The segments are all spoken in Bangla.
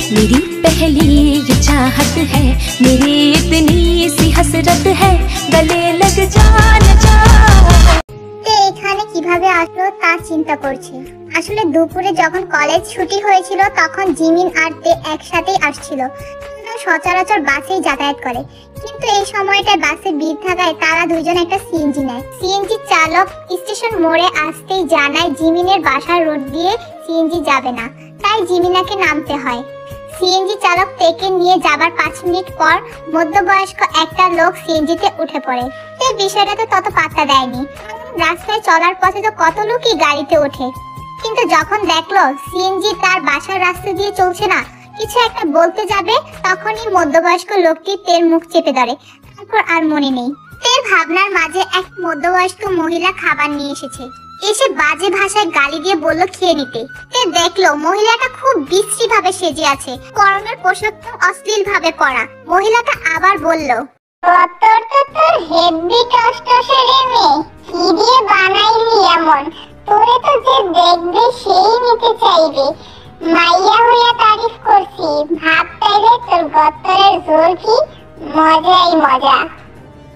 मेरी पहली ये चाहत है, मेरी इतनी सी हसरत है, गले लग जा न जा। এখানে কিভাবে আসলো তা চিন্তা করছি। আসলে দুপুরে যখন কলেজ ছুটি হয়েছিল তখন জিমিন আর তে একসাথেই আসছিল। সচরাচর বাসেই যাতায়াত করে, কিন্তু এই সময়টায় বাসে ভিড় থাকায় তারা দুইজন একটা সিএনজি নেয়। সিএনজি চালক স্টেশন মোড়ে আসতেই জানায় জিমিনের বাসার রোড দিয়ে সিএনজি যাবে না, তাই জিমিনাকে নামতে হয়। সিএনজি চালক তেকে নিয়ে যাবার 5 মিনিট পর মধ্যবয়স্ক একটা লোক সিএনজিতে উঠে পড়ে। এই বিষয়টা তো তত পাত্তা দেয়নি, রাস্তায় চলার পথে তো কত লোকই গাড়িতে ওঠে, কিন্তু যখন দেখলো সিএনজি তার বাসার রাস্তা দিয়ে চলছে না, কিছু একটা বলতে যাবে, তখনই মধ্যবয়স্ক লোকটি তের মুখ চেপে ধরে। তারপর আর মনে নেই। তের ভাবনার মাঝে এক মধ্যবয়স্ক মহিলা খাবার নিয়ে এসেছে, এসে বাজে ভাষায় গালি দিয়ে বলল খেয়ে নিতে। তে দেখলো মহিলাটা খুব বিশ্রী ভাবে সেজে আছে, পরনের পোশাকটা অশ্লীল ভাবে পরা। মহিলাটা আবার বলল, হেভি টসটসে রে মেয়ে, কি দিয়ে বানাইলি এমন? তোরে তো যে দেখবে সেই নিতে চাইবে। মাইয়া হইয়া তারিফ করছি, ভাবতাইলে তোর গত্তরের জোর কি, মজাই মজা।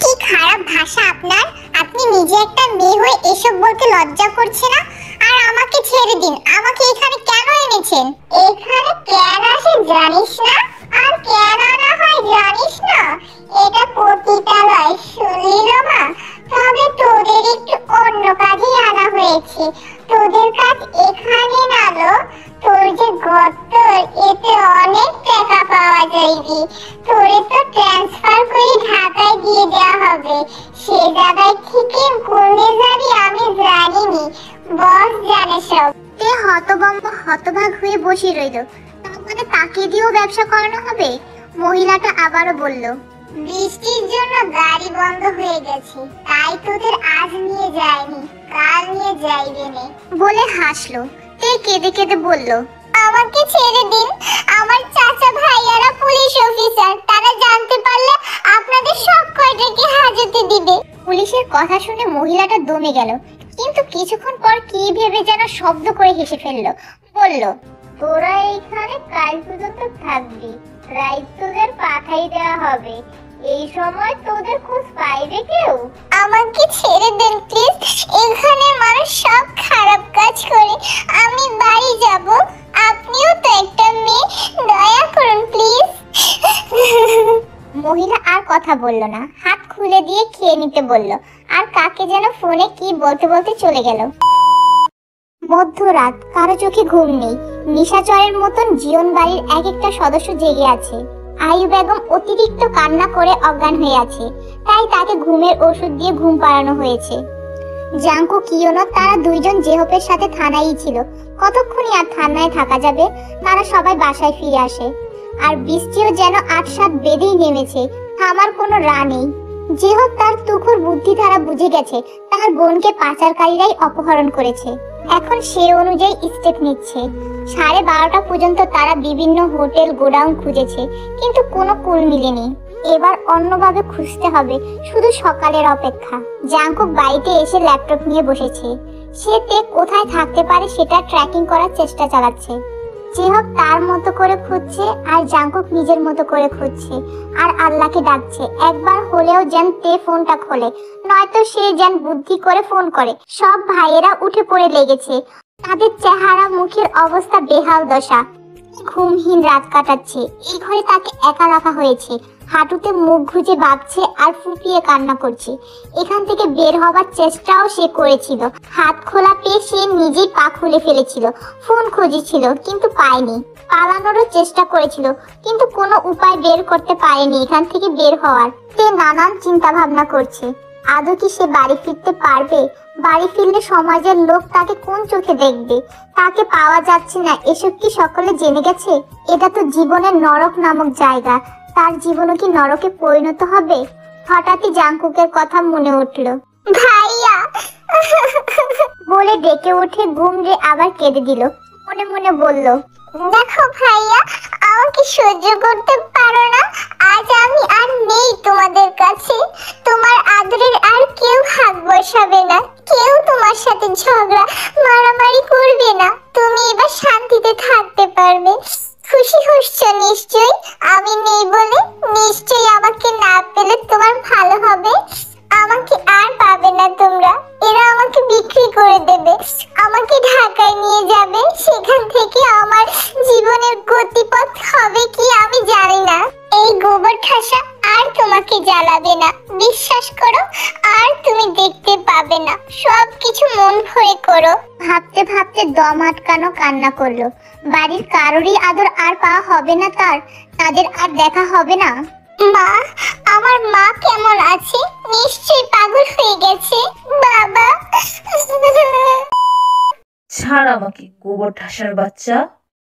কি খারাপ ভাষা আপনার! আপনি নিজে একটা মেয়ে হয়ে এসব বলতে লজ্জা করছে না? আর আমাকে ছেড়ে দিন, আমাকে এখানে কেন এনেছেন? এখানে কেন আসে জানিস না? আর কেন আনা হয় জানিস না? এটা পতিতালয়, শুনলি রমা? তবে তোদের একটু অন্য কাজে আনা হয়েছে। তোদের কাজ এখানে নালো, তোর যে গত্তর, এতে অনেক টাকা পাওয়া যাইবে। তোরে তো ট্রান্সফার করে ঢাকায় দিয়ে দেওয়া হবে। সে জায়গায় থেকে কোনে যাবি আমি জানিনি, বস জানে সব। তে হতভম্ব হতভাগ হয়ে বসে রইল। তারপরে তাকে দিয়েও ব্যবসা করানো হবে? মহিলাটা আবারও বলল, বৃষ্টির জন্য গাড়ি বন্ধ হয়ে গেছে, তাই তোদের আজ নিয়ে যায়নি, কাল নিয়ে যাইবে নে বলে হাসলো। তে কেঁদে কেঁদে বলল, আমাকে ছেড়ে দিন, আমার চাচা ভাইয়ারা পুলিশ অফিসার, তারা জানতে পারলে আপনাদের সব কয়টাকে হাজতে দিবে। পুলিশের কথা শুনে মহিলাটা দমে গেল, কিন্তু কিছুক্ষণ পর কি ভেবে যেন শব্দ করে হেসে ফেললো। বলল, তোরা এইখানে কাল পর্যন্ত থাকবি, রাইত তোদের পাঠাই দেওয়া হবে। এই সময় তোদের খোঁজ পাইবে কেউ? আমাকে ছেড়ে দেন প্লিজ, এখানে মানুষ সব খারাপ কাজ করে। আমি বাড়ি যাব, আপনিও তো একটা মেয়ে, দয়া করুন প্লিজ। মহিলা আর কথা বলল না, হাত খুলে দিয়ে খেয়ে নিতে বলল, আর কাকে যেন ফোনে কি বলতে বলতে চলে গেল। মধ্যরাত, কারো চোখে ঘুম নেই। নিশাচরের মতন জীবন বাড়ির এক একটা সদস্য জেগে আছে। আয়ু বেগম অতিরিক্ত কান্না করে অজ্ঞান হয়ে আছে, তাই তাকে ঘুমের ওষুধ দিয়ে ঘুম পাড়ানো হয়েছে। জাঙ্কু কিয়নো তারা দুইজন জেহপের সাথে থানায় ছিল। কতক্ষণই আর থানায় থাকা যাবে? তারা সবাই বাসায় ফিরে আসে, আর বৃষ্টিও যেন ৮-৭ বেঁধেই নেমেছে, থামার কোনো রা নেই। জেহপ তার তুখুর বুদ্ধি দ্বারা বুঝে গেছে তার বোনকে পাচারকারীরাই অপহরণ করেছে। এখন সে অনুযায়ী স্টেপ নিচ্ছে। 12:30 পর্যন্ত তারা বিভিন্ন হোটেল গোডাউন খুঁজেছে, কিন্তু কোনো কুল মিলেনি। এবার অন্যভাবে খুঁজতে হবে, শুধু সকালের অপেক্ষা। জাঙ্কুক বাড়িতে এসে ল্যাপটপ নিয়ে বসেছে। সে তে কোথায় থাকতে পারে সেটা ট্র্যাকিং করার চেষ্টা চালাচ্ছে। জেহপ তার মতো করে খুঁজছে, আর জাঙ্কুক নিজের মতো করে খুঁজছে, আর আল্লাহকে ডাকছে একবার হলেও যেন তে ফোনটা খোলে, নয়তো সে যেন বুদ্ধি করে ফোন করে। সব ভাইয়েরা উঠে পড়ে লেগেছে, তাদের চেহারা মুখের অবস্থা বেহাল দশা। ঘুমহীন রাত কাটাচ্ছে। এই ঘরে তাকে একা রাখা হয়েছে। হাঁটুতে মুখ গুজে ভাবছে আর ফুপিয়ে কান্না করছে। এখান থেকে বের হবার চেষ্টাও সে করেছিল। হাত খোলা পেয়ে সে নিজেই পা খুলে ফেলেছিল। ফোন খুঁজেছিল কিন্তু পায়নি। পালানোরও চেষ্টা করেছিল, কিন্তু কোনো উপায় বের করতে পারেনি এখান থেকে বের হওয়ার। সে নানান চিন্তা ভাবনা করছে। আদৌ কি সে বাড়ি ফিরতে পারবে? বাড়ি ফিরলে সমাজের লোক তাকে কোন চোখে দেখবে? তাকে পাওয়া যাচ্ছে না, এসব কি সকলে জেনে গেছে? এটা তো জীবনের নরক নামক জায়গা। তার জীবনও কি নরকে পরিণত হবে? হঠাৎই জাঙ্কুকের কথা মনে উঠল। ভাইয়া বলে ডেকে উঠে গুমরে আবার কেঁদে দিল। মনে মনে বলল, দেখো ভাইয়া, আমাকে সহ্য করতে পারো না? আজ আমি আর নেই তোমাদের কাছে। তোমার আদরের আর কেউ হাত বসাবে না, কেউ তোমার সাথে ঝগড়া মারামারি করবে না। তুমি এবার শান্তিতে থাকতে পারবে। খুশি হচ্ছ নিশ্চয়ই, আমি নেই বলে। নিশ্চয়ই আমাকে না পেলে তোমার ভালো হবে। আমাকে আর পাবে না তোমরা, এরা আমাকে বিক্রি করে দেবে, আমাকে ঢাকায় নিয়ে যাবে। সেখান থেকে আমার জীবনের গতিপথ হবে কি আমি জানি না। এই গোবর ঠাসা আর তোমাকে জ্বালাবে না, বিশ্বাস করো। আর তুমি দেখতে পাবে না, সবকিছু মন ভরে করো। ভাবতে ভাবতে দম আটকানো কান্না করলো। বাড়ির কারোরই আদর আর পাওয়া হবে না তাদের আর দেখা হবে না। মা, আমার মা কেমন আছে? নিশ্চয়ই পাগল হয়ে গেছে। বাবা। ছাড় আমাকে, গোবর ঠাসার বাচ্চা।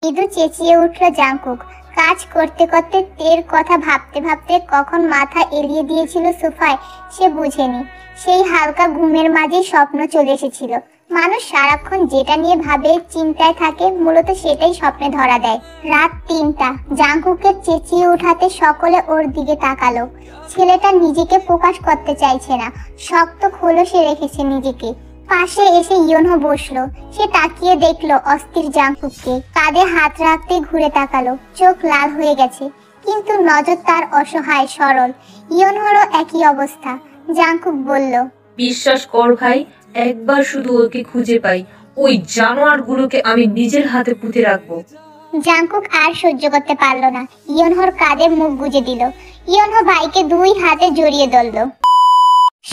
মৃদু চেঁচিয়ে উঠল জাংকুক। কাজ করতে করতে তের কথা ভাবতে ভাবতে কখন মাথা এলিয়ে দিয়েছিল সোফায় সে বুঝেনি। সেই হালকা ঘুমের মাঝেই স্বপ্ন চলে এসেছিল। মানুষ সারাক্ষণ যেটা নিয়ে ভাবে, চিন্তায় থাকে, মূলত সেটাই স্বপ্নে ধরা দেয়। রাত ৩টা। জাংকুকের চেঁচিয়ে উঠাতে সকলে ওর দিকে তাকালো। ছেলেটা নিজেকে প্রকাশ করতে চাইছে না, শক্ত খোলসে রেখেছে নিজেকে। পাশে এসে ইয়োনহো বসলো। সে তাকিয়ে দেখলো অস্থির জাংকুককে। কাঁধে হাত রাখতে ঘুরে তাকালো। চোখ লাল হয়ে গেছে, কিন্তু নজর তার অসহায়, সরল। ইয়োনহোরও একই অবস্থা। জাংকুক বলল, বিশ্বাস কর ভাই, একবার শুধু ওকে খুঁজে পাই, ওই জানোয়ারগুলোকে আমি নিজের হাতে পুঁতে রাখবো। জাংকুক আর সহ্য করতে পারলো না। ইয়োনহোর কাঁধে মুখ গুজে দিল। ইয়োনহো ভাইকে 2 হাতে জড়িয়ে ধরল।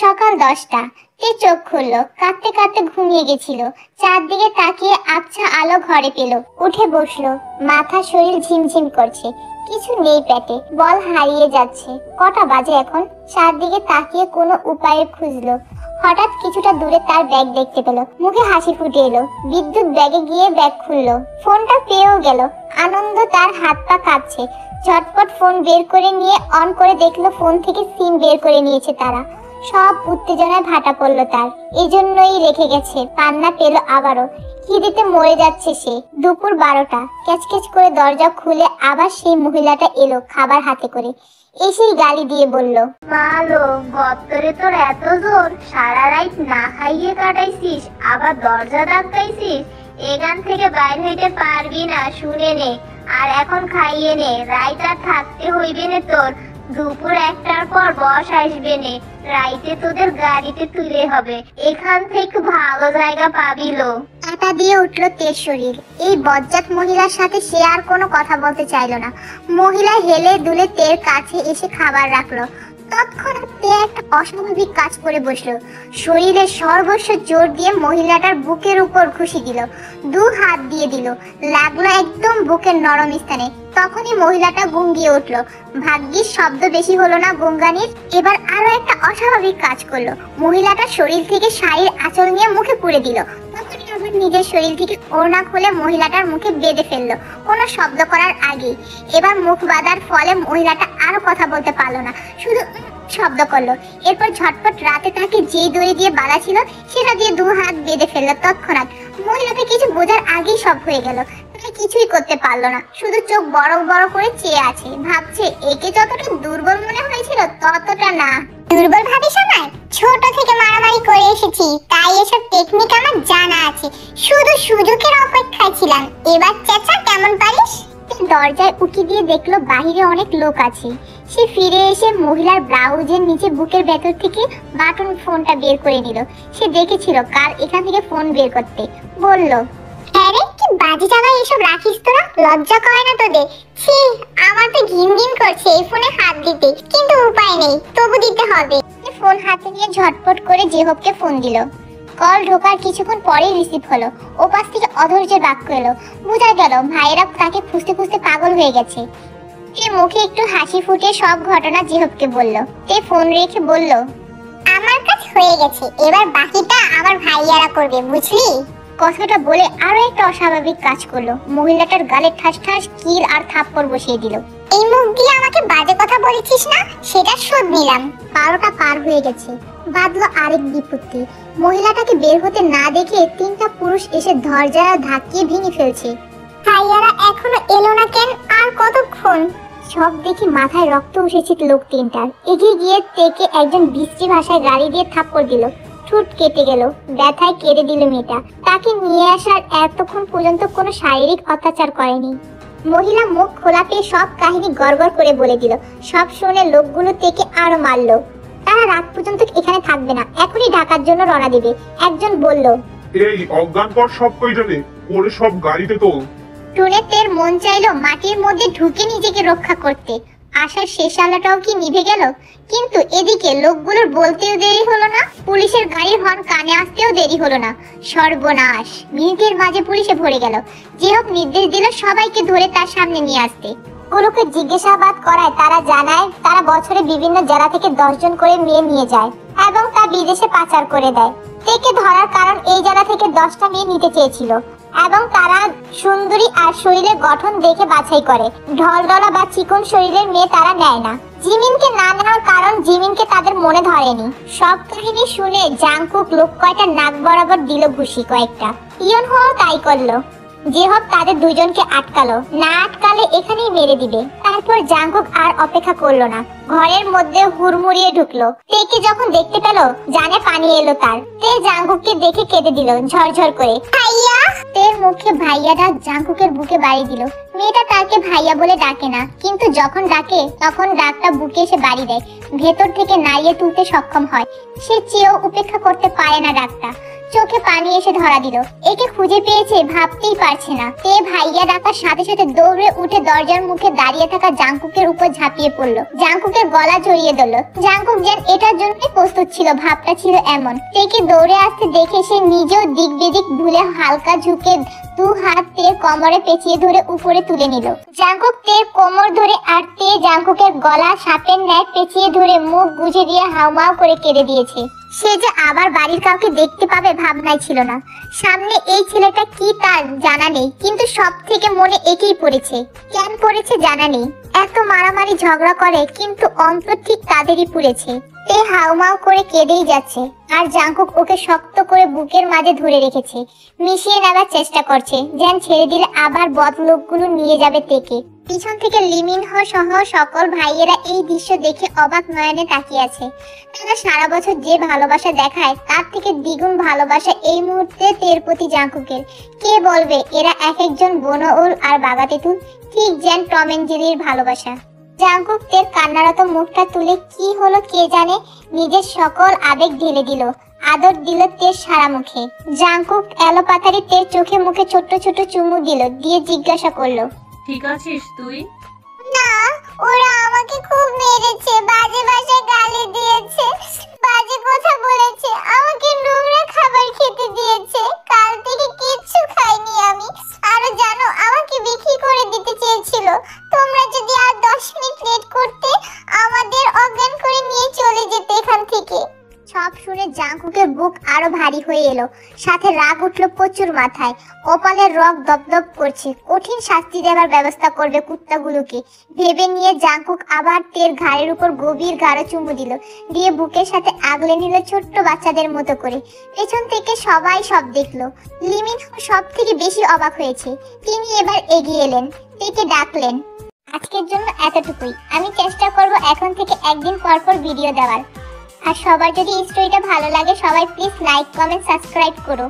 সকাল 10টা। তে চোখ খুললো। কাঁদতে কাঁদতে ঘুমিয়ে গেছিল। চারদিকে তাকিয়ে আবছা আলো ঘরে পেল। উঠে বসলো। মাথা শরীর ঝিমঝিম করছে, কিছু নেই পেটে, বল হারিয়ে যাচ্ছে। কটা বাজে এখন? চারদিকে তাকিয়ে কোনো উপায়ে খুঁজলো। হঠাৎ কিছুটা দূরে তার ব্যাগ দেখতে পেল। মুখে হাসি ফুটে এলো। বিদ্যুৎ ব্যাগে গিয়ে ব্যাগ খুললো। ফোনটা পেয়েও গেল। আনন্দ তার হাত পা কাঁপছে। ঝটপট ফোন বের করে নিয়ে অন করে দেখলো ফোন থেকে সিম বের করে নিয়েছে তারা। সব উত্তেজনায় ভাটা পড়লো তার। এজন্যই রেখে গেছে। কান্না পেল আবারও। খিদেতে মরে যাচ্ছে সে। দুপুর 12টা। ক্যাচক্যাচ করে দরজা খুলে আবার সেই মহিলাটা এলো খাবার হাতে করে। এসেই গালি দিয়ে বলল, মালো, গত্তরে তোর এত জোর, সারা রাত না খাইয়ে কাটাইছিস, আবার দরজা ধাক্কাইছিস। এখান থেকে বাইর হইতে পারবি না, শুনে নে। আর এখন খাইয়ে নে, রাইত আর থাকতে হইবে না তোর। দুপুর 1টার পর বস আসবে নে, রাইতে তোদের গাড়িতে তুলে হবে। এখান থেকে ভালো জায়গা পাবিলো। কাঁটা দিয়ে উঠলো তের শরীর। এই বজ্জাত মহিলার সাথে সে আর কোনো কথা বলতে চাইলো না। মহিলা হেলে দুলে তের কাছে এসে খাবার রাখলো। তৎক্ষণাৎ তে একটা অস্বাভাবিক কাজ করে বসলো। শরীরের সর্বস্ব জোর দিয়ে মহিলাটার বুকের উপর ঘুষি দিল। 2 হাত দিয়ে দিল, লাগলো একদম বুকের নরম স্থানে। তখনই মহিলাটা গুঙ্গিয়ে উঠলো। ভাগ্যিস শব্দ বেশি হলো না গুঙ্গানির। এবার আরো একটা অস্বাভাবিক কাজ করলো। মহিলাটার শরীর থেকে শাড়ির আঁচল নিয়ে মুখে পুরে দিল। তখনই আবার নিজের শরীর থেকে ওড়না খুলে মহিলাটার মুখে বেঁধে ফেললো, কোনো শব্দ করার আগেই। এবার মুখ বাঁধার ফলে মহিলাটা আরো কথা বলতে পারলো না, শুধু শব্দ করলো। এরপর ঝটপট রাতে তাকে যেই দড়ি দিয়ে বাঁধা ছিল সেটা দিয়ে 2 হাত বেঁধে ফেললো। তৎক্ষণাৎ মহিলাটা কিছু বোঝার আগেই সব হয়ে গেল। তাই কিছুই করতে পারলো না, শুধু চোখ বড় বড় করে চেয়ে আছে। ভাবছে একে যতটা দুর্বল মনে হয়েছিল ততটা না। দুর্বল ভাবিস আমায়? ছোট থেকে মারামারি করে এসেছি, তাই এসব টেকনিক আমার জানা আছে। শুধু সুযোগের অপেক্ষায় ছিলাম। এবার চেঁচা, কেমন পারিস? দরজায় উকি দিয়ে দেখলো বাহিরে অনেক লোক আছে। সে ফিরে এসে মহিলার ব্লাউজের নিচে বুকের ভেতর থেকে বাটন ফোনটা বের করে নিল। সে দেখেছিল কার এখান থেকে ফোন বের করতে। বলল, আরে কি বাজে জায়গায় এসব রাখিস তোরা? লজ্জা করে না তোদের? ছি, আমার তো ঘিন ঘিন করছে এই ফোনে হাত দিতে, কিন্তু উপায় নেই, তবু দিতে হবে। ফোন হাতে নিয়ে ঝটপট করে জেহবকে ফোন দিল। কল ঢোকার কিছুক্ষণ পরেই রিসিভ হলো। ওপাশ থেকে অধৈর্যের বাক্য এলো। বোঝা গেল ভাইয়েরা তাকে খুঁজতে খুঁজতে পাগল হয়ে গেছে। সে মুখে একটু হাসি ফুটে সব ঘটনা জেহবকে বলল। তে ফোন রেখে বলল, আমার কাজ হয়ে গেছে, এবার বাকিটা আমার ভাইয়ারা করবে, বুঝলি? কথাটা বলে আরো একটা অস্বাভাবিক কাজ করলো। মহিলাটার গালে ঠাস ঠাস কিল আর থাপ্পড় বসিয়ে দিল। এই মুখ দিয়ে আমাকে বাজে কথা বলেছিস না, সেটা শোধ নিলাম। 12টা পার হয়ে গেছে। বাদলো আরেক বিপত্তি। মহিলাটাকে বের হতে না দেখে 3টা পুরুষ এসে দরজা ধাক্কিয়ে ভেঙে ফেলছে। ভাইয়ারা এখনো এলো না কেন? আর কতক্ষণ? সব দেখে মাথায় রক্ত উঠেছে লোক 3টার। এগিয়ে গিয়ে তেকে একজন বিশ্রী ভাষায় গাড়ি দিয়ে থাপ্পড় দিল। ঠোঁট কেটে গেল, ব্যথায় কেঁদে দিল মেয়েটা। তাকে নিয়ে আসার এতক্ষণ পর্যন্ত কোনো শারীরিক অত্যাচার করেনি। মহিলা মুখ খোলা পেয়ে সব কাহিনী গড়গড় করে বলে দিল। সব শুনে লোকগুলো থেকে আরো মারলো। তারা রাত পর্যন্ত এখানে থাকবে না, এখনই ঢাকার জন্য রওনা দেবে। একজন বলল, এই অজ্ঞান কর সব কয়জনে, ওরে সব গাড়িতে তোল। শুনে তের মন চাইলো মাটির মধ্যে ঢুকে নিজেকে রক্ষা করতে। আশার শেষ আলোটাও কি নিভে গেল? কিন্তু এদিকে লোকগুলোর বলতেও দেরি হলো না, পুলিশের গাড়ির হর্ন কানে আসতেও দেরি হলো না। সর্বনাশ! মিনিটের মাঝে পুলিশে ভরে গেল। যে হোক নির্দেশ দিল সবাইকে ধরে তার সামনে নিয়ে আসতে। গুলোকে জিজ্ঞাসাবাদ করায় তারা জানায় তারা বছরে বিভিন্ন জেলা থেকে 10 জন করে মেয়ে নিয়ে যায় এবং তা বিদেশে পাচার করে দেয়। তেকে ধরার কারণ এই জেলা থেকে 10টা মেয়ে নিতে চেয়েছিল এবং তারা সুন্দরী আর শরীরের গঠন দেখে বাছাই করে। ঢলঢলা বা চিকন শরীরের মেয়ে তারা নেয় না। জিমিনকে না নেওয়ার কারণ জিমিনকে তাদের মনে ধরেনি। সব কাহিনী শুনে জাংকুক লোক কয়টা নাক বরাবর দিল ঘুষি কয়েকটা। ইয়নহো তাই করলো। যে হোক তাদের দুজনকে আটকালো, না আটকালে এখানেই মেরে দিবে। তারপর জাংকুক আর অপেক্ষা করলো না, ঘরের মধ্যে হুড়মুড়িয়ে ঢুকলো। তেকে যখন দেখতে পেল জানে পানি এলো তার। তে জাংকুককে দেখে কেঁদে দিল ঝরঝর করে। ভাইয়া! তের মুখে ভাইয়া ডাক জাংকুকের বুকে বাড়ি দিল। মেয়েটা তাকে ভাইয়া বলে ডাকে না, কিন্তু যখন ডাকে তখন ডাকটা বুকে এসে বাড়ি দেয়। ভেতর থেকে নাড়িয়ে তুলতে সক্ষম হয়। সে চেয়েও উপেক্ষা করতে পারে না ডাকটা। চোখে পানি এসে ধরা দিল। একে খুঁজে পেয়েছে ভাবতেই পারছে না। তে ভাইয়া ডাকার সাথে সাথে দৌড়ে উঠে দরজার মুখে দাঁড়িয়ে থাকা জাংকুকের উপর ঝাঁপিয়ে পড়লো। জাংকুকের গলা জড়িয়ে ধরল। জাংকুক যেন এটার জন্যই প্রস্তুত ছিল, ভাবটা ছিল এমন। তেকে দৌড়ে আসতে দেখে সে নিজেও দিক বেদিক ভুলে হালকা ঝুঁকে 2 হাত তের কোমরে পেঁচিয়ে ধরে উপরে তুলে নিল। জাংকুক তের কোমর ধরে আর তে জাংকুকের গলা সাপের ন্যায় পেঁচিয়ে ধরে মুখ গুজে দিয়ে হাউমাউ করে কেঁদে দিয়েছে। সে যে আবার বাড়ির কাউকে দেখতে পাবে ভাবনায় ছিল না। সামনে এই ছেলেটা কি তার জানা নেই, কিন্তু সব থেকে মনে একেই পড়েছে। কেন পড়েছে জানা নেই। এত মারামারি ঝগড়া করে কিন্তু অন্তর ঠিক তাদেরই পুড়েছে। তে হাউমাউ করে কেঁদেই যাচ্ছে আর জাংকুক ওকে শক্ত করে বুকের মাঝে ধরে রেখেছে। মিশিয়ে নেওয়ার চেষ্টা করছে, যেন ছেড়ে দিলে আবার বদ লোকগুলো নিয়ে যাবে তেকে। পিছন থেকে লিমিনহ সহ সকল ভাইয়েরা এই দৃশ্য দেখে অবাক নয়নে তাকিয়ে আছে। তারা সারা বছর যে ভালোবাসা দেখায় তার থেকে দ্বিগুণ ভালোবাসা এই মুহূর্তে তের প্রতি জাংকুকের। কে বলবে এরা এক একজন বনউল আর বাগাতেতুল, ঠিক যেন টম এন্ড জেরির ভালোবাসা। জাংকুক তের কান্নারত মুখটা তুলে কি হলো কে জানে নিজের সকল আবেগ ঢেলে দিল। আদর দিল তের সারা মুখে। জাংকুক এলোপাতারি তের চোখে মুখে ছোট্ট ছোট্ট চুমু দিল, দিয়ে জিজ্ঞাসা করলো, ঠিক আছিস তুই? না, ওরা আমাকে খুব মেরেছে, বাজে ভাষায় গালি দিয়েছে, বাজে কথা বলেছে, আমাকে নোংরা খাবার খেতে দিয়েছে। কাল থেকে কিচ্ছু খাইনি আমি। আরো জানো আমাকে বিক্রি করে দিতে চেয়েছিল। তোমরা যদি আর 10 মিনিট লেট করতে আমাদের অজ্ঞান করে নিয়ে চলে যেতে এখান থেকে। সব শুনে জাংকুকের বুক আরো ভারী হয়ে এলো, সাথে রাগ উঠলো প্রচুর মাথায়। কপালের রগ দপদপ করছে। কঠিন শাস্তি দেওয়ার ব্যবস্থা করবে কুত্তাগুলোকে ভেবে নিয়ে জাংকুক আবার তের ঘাড়ের উপর গভীর গাঢ় চুমু দিল, দিয়ে বুকের সাথে আগলে নিল ছোট্ট বাচ্চাদের মতো করে। পেছন থেকে সবাই সব দেখলো। লিমিন সব থেকে বেশি অবাক হয়েছে। তিনি এবার এগিয়ে এলেন, তেকে ডাকলেন, আজকের জন্য এতটুকুই। আমি চেষ্টা করব এখন থেকে একদিন পর পর ভিডিও দেওয়ার। আর সবার যদি স্টোরিটা ভালো লাগে সবাই প্লিজ লাইক, কমেন্ট, সাবস্ক্রাইব করো।